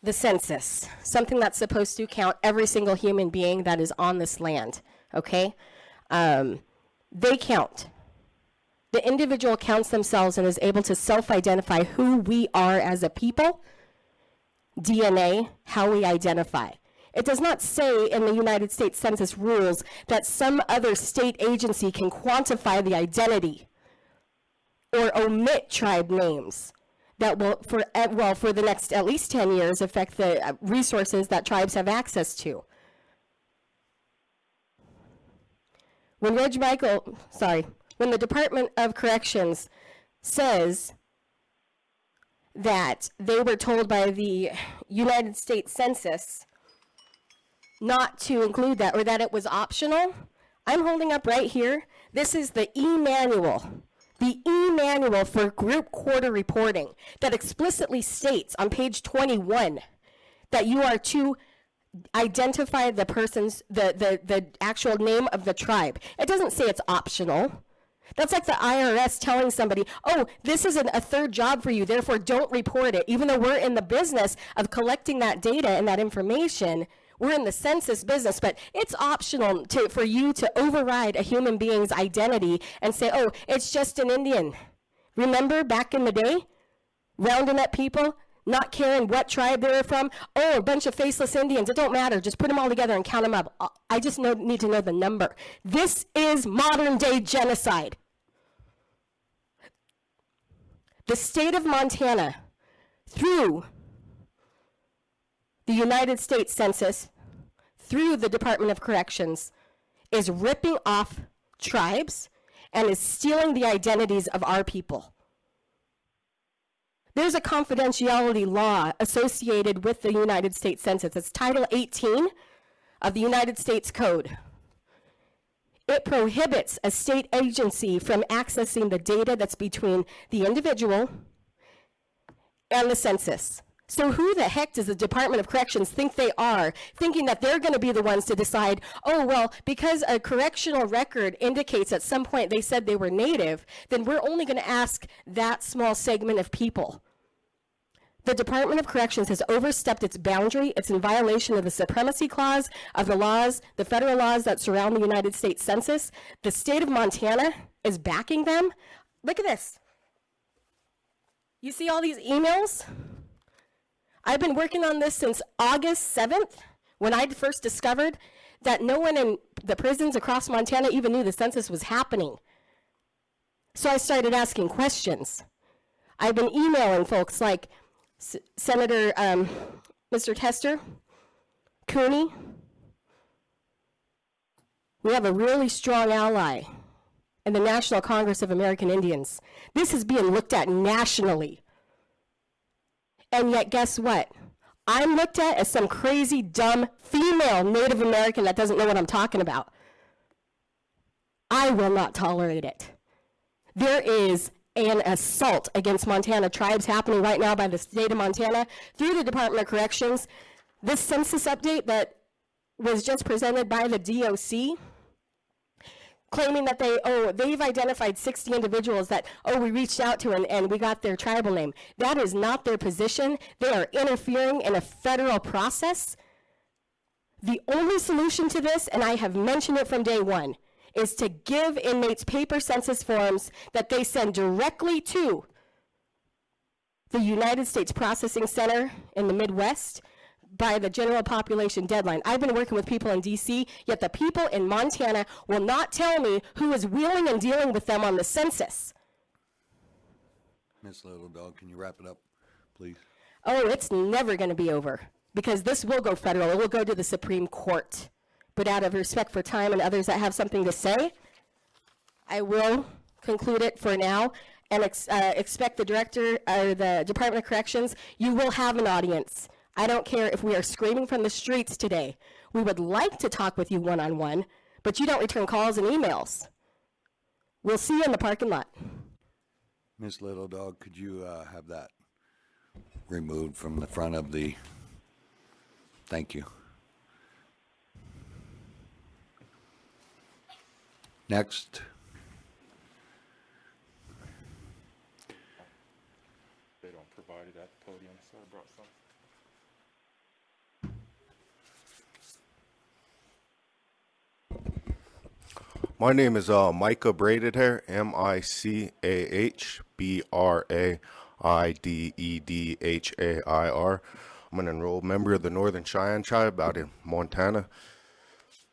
the census, something that's supposed to count every single human being that is on this land, okay? They count. The individual counts themselves and is able to self-identify who we are as a people, DNA, how we identify. It does not say in the United States Census rules that some other state agency can quantify the identity or omit tribe names that will, for the next at least 10 years, affect the resources that tribes have access to. When when the Department of Corrections says that they were told by the United States Census not to include that, or that it was optional, I'm holding up right here. This is the e-manual for group quarter reporting that explicitly states on page 21 that you are to identify the person's, the actual name of the tribe. It doesn't say it's optional. That's like the IRS telling somebody, oh, this isn't a third job for you, therefore don't report it. Even though we're in the business of collecting that data and that information, we're in the census business, but it's optional for you to override a human being's identity and say, oh, it's just an Indian. Remember back in the day, rounding up people, not caring what tribe they were from? Oh, a bunch of faceless Indians, it don't matter, just put them all together and count them up. I just need to know the number. This is modern day genocide. The state of Montana, through the United States Census, through the Department of Corrections, is ripping off tribes and is stealing the identities of our people. There's a confidentiality law associated with the United States Census. It's Title 18 of the United States Code. It prohibits a state agency from accessing the data that's between the individual and the census. So who the heck does the Department of Corrections think they are, thinking that they're going to be the ones to decide, oh, well, because a correctional record indicates at some point they said they were Native, then we're only going to ask that small segment of people. The Department of Corrections has overstepped its boundary. It's in violation of the Supremacy Clause of the laws, the federal laws that surround the United States Census. The state of Montana is backing them. Look at this. You see all these emails? I've been working on this since August 7th, when I first discovered that no one in the prisons across Montana even knew the census was happening. So I started asking questions. I've been emailing folks like Senator Mr. Tester, Cooney. We have a really strong ally in the National Congress of American Indians. This is being looked at nationally. And yet, guess what? I'm looked at as some crazy, dumb, female Native American that doesn't know what I'm talking about. I will not tolerate it. There is an assault against Montana tribes happening right now by the state of Montana through the Department of Corrections. This census update that was just presented by the DOC, claiming that they've identified 60 individuals that, we reached out to and we got their tribal name. That is not their position. They are interfering in a federal process. The only solution to this, and I have mentioned it from day one, is to give inmates paper census forms that they send directly to the United States Processing Center in the Midwest by the general population deadline. I've been working with people in DC, yet the people in Montana will not tell me who is wheeling and dealing with them on the census. Ms. Little Dog, can you wrap it up, please? Oh, it's never going to be over, because this will go federal. It will go to the Supreme Court. But out of respect for time and others that have something to say, I will conclude it for now and expect the director or the Department of Corrections, you will have an audience. I don't care if we are screaming from the streets today. We would like to talk with you one-on-one, but you don't return calls and emails. We'll see you in the parking lot. Ms. Little Dog, could you have that removed from the front of the, thank you. Next. They don't provide it at the podium, so I brought some. My name is Micah Braided Hair, Micahbraidedhair. I'm an enrolled member of the Northern Cheyenne Tribe out in Montana.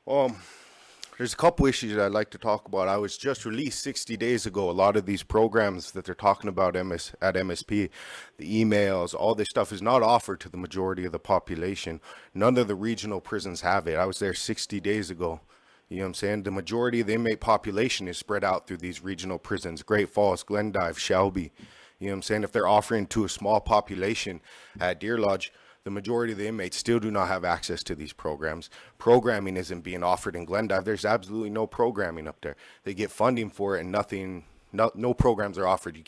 There's a couple issues that I'd like to talk about. I was just released 60 days ago. A lot of these programs that they're talking about at MSP, the emails, all this stuff is not offered to the majority of the population. None of the regional prisons have it. I was there 60 days ago. You know what I'm saying? The majority of the inmate population is spread out through these regional prisons, Great Falls, Glendive, Shelby. You know what I'm saying? If they're offering to a small population at Deer Lodge, the majority of the inmates still do not have access to these programs. Programming isn't being offered in Glendive. There's absolutely no programming up there. They get funding for it and no programs are offered. You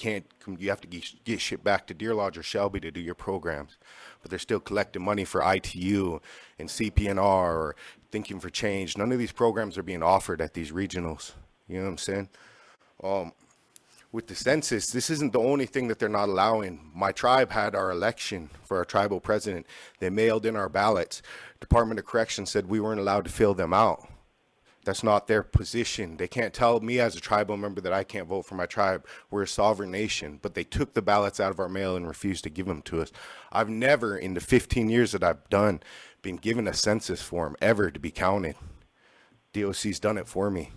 have to get shit back to Deer Lodge or Shelby to do your programs. But they're still collecting money for ITU and CPNR or Thinking for Change. None of these programs are being offered at these regionals. You know what I'm saying? With the census, this isn't the only thing that they're not allowing. My tribe had our election for our tribal president. They mailed in our ballots. Department of Corrections said we weren't allowed to fill them out. That's not their position. They can't tell me as a tribal member that I can't vote for my tribe. We're a sovereign nation, but they took the ballots out of our mail and refused to give them to us. I've never, in the 15 years that I've done, been given a census form ever to be counted. DOC's done it for me.